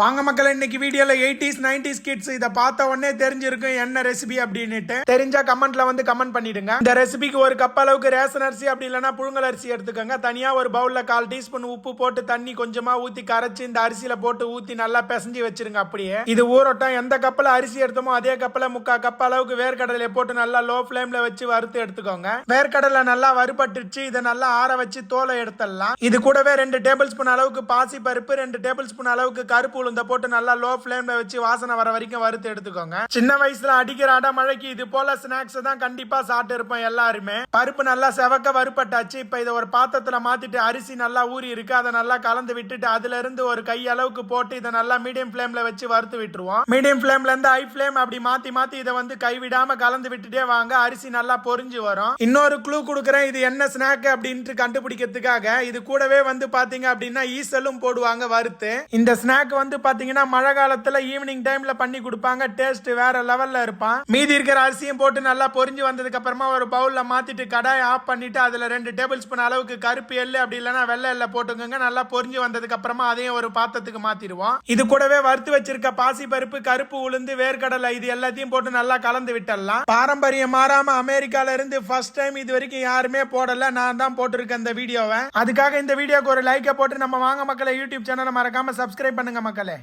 வாங்க மக்கள், இன்னைக்கு வீடியோல 80s 90s கிட்ஸ் இத பார்த்த உடனே தெரிஞ்சிருக்கும் என்ன ரெசிபி அப்படின்னுட்டு. தெரிஞ்சா கமெண்ட்ல வந்து கமெண்ட் பண்ணிடுங்க. இந்த ரெசிபிக்கு ஒரு கப் அளவுக்கு ரேஷன் அரிசி அப்படி இல்லனா புழுங்கல் அரிசி எடுத்துக்கோங்க. தனியா ஒரு பவுல்ல 1/4 டீஸ்பூன் உப்பு போட்டு தண்ணி கொஞ்சமா ஊத்தி கரைச்சு இந்த அரிசியில போட்டு ஊத்தி நல்லா பிசைஞ்சு வச்சிருங்க. அப்படியே இது ஊறட்டும். எந்த கப்பல அரிசி எடுத்தோமோ அதே கப்பல 3/4 கப் அளவுக்கு வேர்க்கடலை போட்டு நல்லா லோ ஃபிளேம்ல வச்சு வறுத்து எடுத்துக்கோங்க. வேர்க்கடலை நல்லா வறுபட்டுச்சு. இதை நல்லா ஆற வச்சு தோலை எடுத்துடலாம். இது கூடவே 2 டேபிள் ஸ்பூன் அளவுக்கு பாசி பருப்பு, 2 டேபிள் ஸ்பூன் அளவுக்கு கருப்பு உளுந்த போட்டு நல்லா லோ ஃபிளேம்ல வச்சு வாசனை வர வரைக்கும் வறுத்து எடுத்துக்கோங்க. சின்ன வயசுல அடிக்கிற அடமழைக்கு இது போல ஸ்நாக்ஸ் தான் கண்டிப்பா சாப்பிட்டு இருப்போம் எல்லாருமே. பருப்பு நல்லா செவக்க வறுப்பட்டாச்சு. இப்ப இதை ஒரு பாத்திரத்துல மாத்திட்டு அரிசி நல்லா ஊறி இருக்கு, அதை நல்லா கலந்து விட்டுட்டு அதுல இருந்து ஒரு கை அளவுக்கு போட்டு இதை நல்லா மீடியம் ஃபிளேம்ல வச்சு வறுத்து விட்டுருவோம். மீடியம் ஃபிளேம்ல இருந்து ஹை ஃபிளேம் அப்படி மாத்தி மாத்தி இதை வந்து கைவிடாம கலந்து விட்டுட்டே வாங்க. அரிசி நல்லா பொரிஞ்சு வரும். இன்னொரு க்ளூ கொடுக்குறேன், இது என்ன ஸ்நாக் அப்படின்ட்டு கண்டுபிடிக்கிறதுக்காக. இது கூடவே வந்து பாத்தீங்க அப்படின்னா ஈசலும் போடுவாங்க வறுத்து. இந்த ஸ்நாக் வந்து பாத்தீங்கன்னா மழை காலத்துல ஈவினிங் டைம்ல பண்ணி கொடுப்பாங்க. டேஸ்ட் வேற லெவல்ல இருப்பான். மீதி இருக்கிற அரிசியும் போட்டு நல்லா பொரிஞ்சு வந்ததுக்கு அப்புறமா ஒரு பவுல்ல மாத்திட்டு கடாயை ஆஃப் பண்ணிட்டு அதுல 2 டேபிள் ஸ்பூன் அளவுக்கு கருப்பு எள்ளு அப்படி இல்லைன்னா வெள்ளை எள்ளை போட்டுக்கோங்க. நல்லா பொரிஞ்சு வந்ததுக்கு அப்புறமா அதையும் ஒரு பாத்திரத்துக்கு மாத்திடுவோம். இது கூடவே வறுத்து வச்சிருக்க பாசி பருப்பு, கருப்பு உளுந்து, வேர்க்கடலை இது எல்லாத்தையும் போட்டு நல்லா கலந்து விட்டுடலாம். பாரம்பரியம் மாறாம அமெரிக்கால இருந்து ஃபர்ஸ்ட் டைம் இது வரைக்கும் யாருமே போடல, நான் தான் போட்டிருக்கேன் இந்த வீடியோவை. அதுக்காக இந்த வீடியோக்கு ஒரு லைக்கை போட்டு நம்ம வாங்க மக்களை யூடியூப் சேனலை மறக்காம சப்ஸ்கிரைப் பண்ணுங்க மக்களே.